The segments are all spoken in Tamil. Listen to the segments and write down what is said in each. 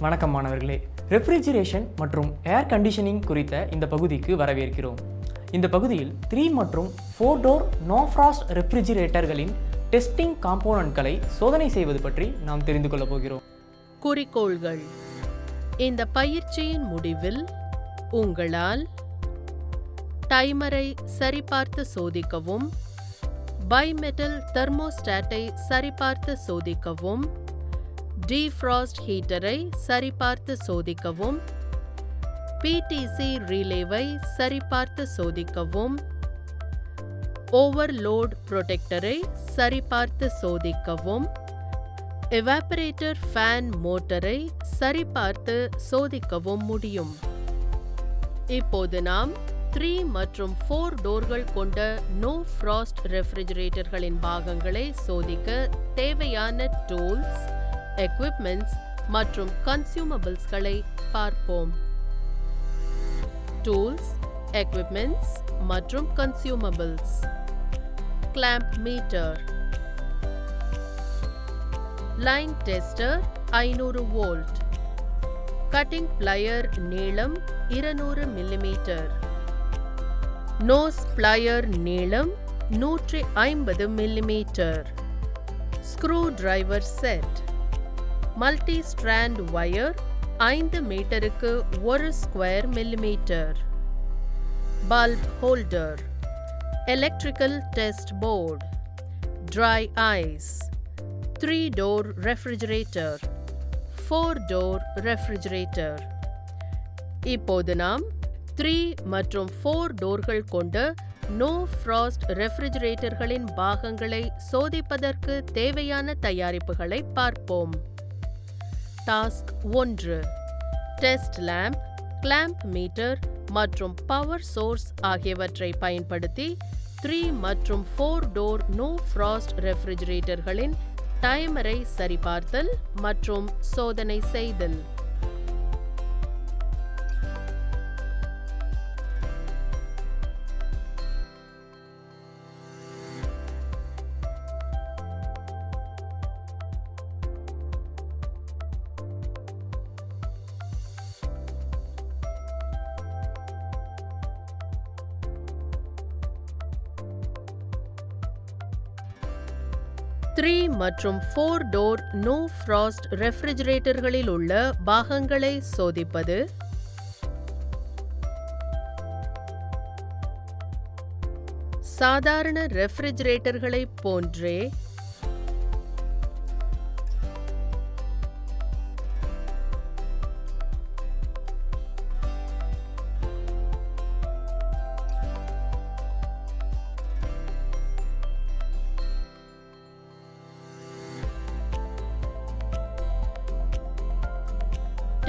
வணக்கம் மாணவர்களே. ரெஃப்ரிஜரேஷன் மற்றும் ஏர் கண்டிஷனிங் குறித்த இந்த பகுதிக்கு வரவேற்கிறோம். இந்த பகுதியில் 3 மற்றும் 4 டோர் நோ ஃப்ராஸ்ட் ரெஃப்ரிஜரேட்டர்களின் டெஸ்டிங் காம்போனன்ட்களை சோதனை செய்வது பற்றி நாம் தெரிந்து கொள்ளப் போகிறோம். குறிக்கோள்கள்: இந்த பயிற்சியின் முடிவில் உங்களால் டைமரை சரிபார்த்து சோதிக்கவும், பைமெட்டல் தெர்மோஸ்டாட்டை சரிபார்த்து சோதிக்கவும், டீஃப்ராஸ்ட் ஹீட்டரை சரிபார்த்து சோதிக்கவும், பிடிசி ரிலேவை சரிபார்த்து சோதிக்கவும், ஓவர்லோட் புரொடெக்டரை சரிபார்த்து சோதிக்கவும், எவாப்பரேட்டர் ஃபேன் மோட்டரை சரிபார்த்து சோதிக்கவும் முடியும். இப்போது நாம் 3 மற்றும் 4 டோர்கள் கொண்ட நோ ஃப்ராஸ்ட் ரெஃப்ரிஜரேட்டர்களின் பாகங்களை சோதிக்க தேவையான டூல்ஸ், எக்விப்மெண்ட்ஸ் மற்றும் கன்சூமபிள்ஸ்களை பார்ப்போம். டூல்ஸ், எக்விப்மெண்ட்ஸ் மற்றும் consumables. Clamp meter, line tester 500 volt, cutting plier நீளம் 200 மில்லிமீட்டர், நோஸ் பிளையர் நீளம் 150 millimetre, screwdriver set, multi strand wire 5 மீட்டருக்கு 1 square millimetre, bulb holder, electrical test board, dry ice, 3 door refrigerator, 4 door refrigerator. இப்போது நாம் 3 மற்றும் 4 டோர்கள் கொண்ட நோ ஃப்ராஸ்ட் ரெஃப்ரிஜரேட்டர்களின் பாகங்களை சோதிப்பதற்கு தேவையான தயாரிப்புகளை பார்ப்போம். Task 1: test lamp, clamp meter மற்றும் பவர் சோர்ஸ் ஆகியவற்றை பயன்படுத்தி 3 மற்றும் 4 டோர் நோ ஃப்ராஸ்ட் ரெஃப்ரிஜரேட்டர்களின் டைமரை சரிபார்த்தல் மற்றும் சோதனை செய்தல். த்ரீ மற்றும் 4 டோர் நோ ஃப்ராஸ்ட் ரெஃப்ரிஜரேட்டர்களில் உள்ள பாகங்களை சோதிப்பது. சாதாரண ரெஃப்ரிஜரேட்டர்களைப் போன்றே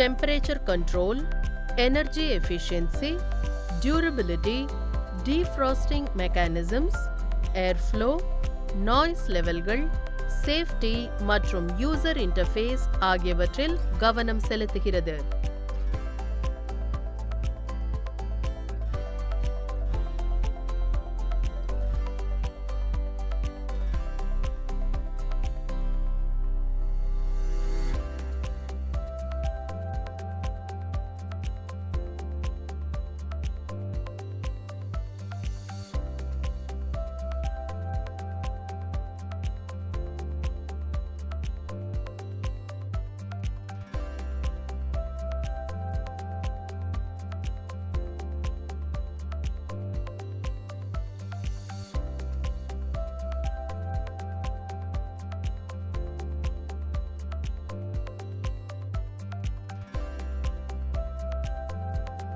temperature control, energy efficiency, durability, defrosting mechanisms, airflow, noise levelகள், safety மற்றும் user interface ஆகியவற்றில் கவனம் செலுத்துகிறது.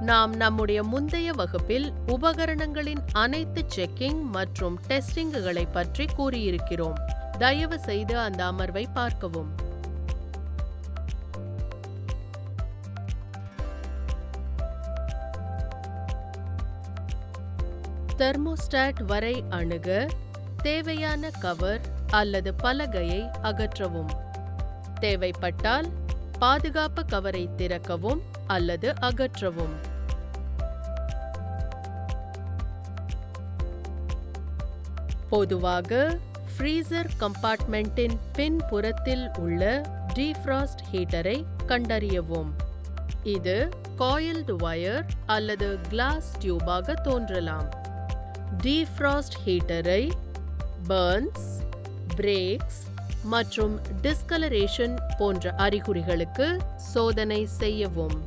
நாம் நம்முடைய முந்தைய வகுப்பில் உபகரணங்களின் அனைத்து செக்கிங் மற்றும் டெஸ்டிங்குகளை பற்றி கூறியிருக்கிறோம். தயவு செய்து அந்த அமர்வை பார்க்கவும். தெர்மோஸ்டாட் வரை அணுக தேவையான கவர் அல்லது பலகையை அகற்றவும். தேவைப்பட்டால் பாதுகாப்பு கவரை திறக்கவும் அல்லது அகற்றவும். பொதுவாக ஃப்ரீசர் கம்பார்ட்மெண்ட்டின் பின்புறத்தில் உள்ள டீஃப்ராஸ்ட் ஹீட்டரை கண்டறியவும். இது காயில்டு வயர் அல்லது கிளாஸ் டியூபாக தோன்றலாம். டீஃப்ராஸ்ட் ஹீட்டரை பர்ன்ஸ், பிரேக்ஸ் மற்றும் டிஸ்கலரேஷன் போன்ற அறிகுறிகளுக்கு சோதனை செய்யவும்.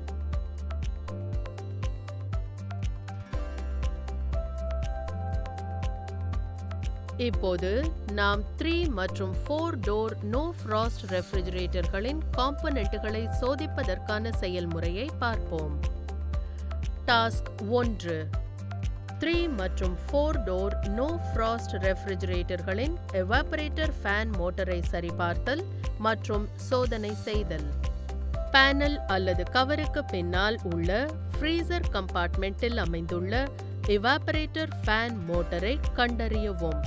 இப்போது நாம் 3 மற்றும் 4 டோர் நோ ஃப்ராஸ்ட் ரெஃப்ரிஜரேட்டர்களின் காம்போனன்ட்களை சோதிப்பதற்கான செயல்முறையை பார்ப்போம். டாஸ்க் 1. 3 மற்றும் 4 டோர் நோ ஃப்ராஸ்ட் ரெஃப்ரிஜரேட்டர்களின் எவாப்பரேட்டர் ஃபேன் மோட்டரை சரிபார்த்தல் மற்றும் சோதனை செய்தல். பேனல் அல்லது கவருக்கு பின்னால் உள்ள ஃப்ரீசர் கம்பார்ட்மெண்ட்டில் அமைந்துள்ள எவாப்பரேட்டர் ஃபேன் மோட்டரை கண்டறியவும்.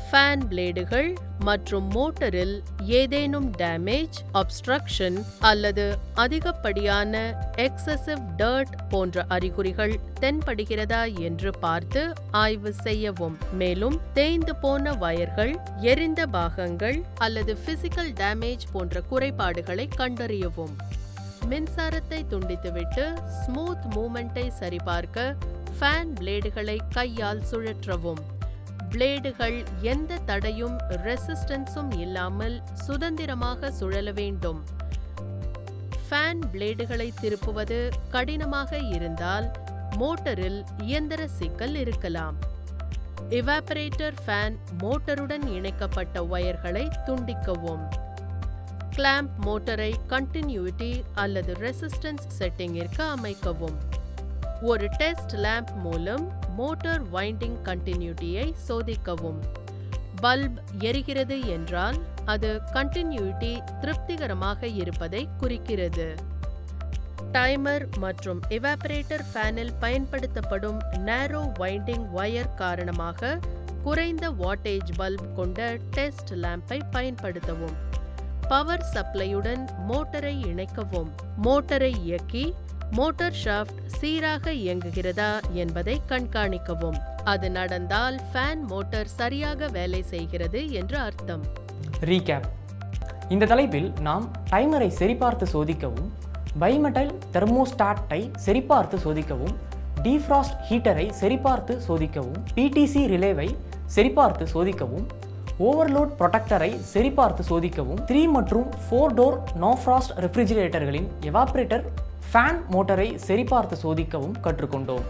ஃபேன் பிளேடுகள் மற்றும் மோட்டரில் ஏதேனும் டேமேஜ், அப்ஸ்ட்ரக்ஷன் அல்லது அதிகப்படியான எக்ஸசிவ் டர்ட் போன்ற அறிகுறிகள் தென்படுகிறதா என்று பார்த்து ஆய்வு செய்யவும். மேலும் தேய்ந்து போன வயர்கள், எரிந்த பாகங்கள் அல்லது பிசிக்கல் டேமேஜ் போன்ற குறைபாடுகளை கண்டறியவும். மின்சாரத்தை துண்டித்துவிட்டு ஸ்மூத் மூவ்மெண்ட்டை சரிபார்க்க ஃபேன் பிளேடுகளை கையால் சுழற்றவும். பிளேடுகள் எந்த தடையும் ரெசிஸ்டன்ஸும் இல்லாமல் சுதந்திரமாக சுழல வேண்டும். ஃபேன் பிளேடுகளை திருப்புவது கடினமாக இருந்தால் மோட்டரில் இயந்திர சிக்கல் இருக்கலாம். எவாப்பரேட்டர் ஃபேன் மோட்டருடன் இணைக்கப்பட்ட வயர்களை துண்டிக்கவும். கிளாம்ப் மோட்டரை கண்டினியூட்டி அல்லது ரெசிஸ்டன்ஸ் செட்டிங்கிற்கு அமைக்கவும். ஒரு டெஸ்ட் லேம்ப் மூலம் மோட்டார் வைண்டிங் கண்டினியூட்டியை சோதிக்கவும். பல்ப் எரிகிறது என்றால் அது கண்டினியூட்டி திருப்திகரமாக இருப்பதை குறிக்கிறது. டைமர் மற்றும் எவாப்பரேட்டர் ஃபேனில் பயன்படுத்தப்படும் நேரோ வைண்டிங் வயர் காரணமாக குறைந்த வாட்டேஜ் பல்ப் கொண்ட டெஸ்ட் லேம்பை பயன்படுத்தவும். பவர் சப்ளையுடன் மோட்டரை இணைக்கவும். மோட்டரை இயக்கி மோட்டார் ஷாஃப்ட் சீராக இயங்குகிறதா என்பதை கண்காணிக்கவும். அது நடந்தால் ஃபேன் மோட்டார் சரியாக வேலை செய்கிறது என்று அர்த்தம். ரீகேப். இந்த தலைப்பில் நாம் டைமரை சரிபார்த்து சோதிக்கவும், பைமெட்டல் தெர்மோஸ்டாட்டை சரிபார்த்து சோதிக்கவும், டீஃப்ராஸ்ட் ஹீட்டரை சரிபார்த்து சோதிக்கவும், பிடிசி ரிலேவை சரிபார்த்து சோதிக்கவும், ஓவர்லோட் ப்ரொடெக்டரை சரிபார்த்து சோதிக்கவும், 3 மற்றும் 4 டோர் நோ ஃப்ராஸ்ட் ரெஃப்ரிஜரேட்டர்களின் எவாப்பரேட்டர் ஃபேன் மோட்டரை சரிபார்த்து சோதிக்கவும் கற்றுக்கொண்டோம்.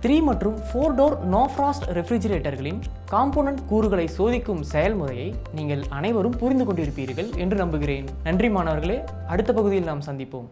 3 மற்றும் 4 டோர் நோ ஃப்ராஸ்ட் ரெஃப்ரிஜரேட்டர்களின் காம்போனன்ட் கூறுகளை சோதிக்கும் செயல்முறையை நீங்கள் அனைவரும் புரிந்து கொண்டிருப்பீர்கள் என்று நம்புகிறேன். நன்றி மாணவர்களே, அடுத்த பகுதியில் நாம் சந்திப்போம்.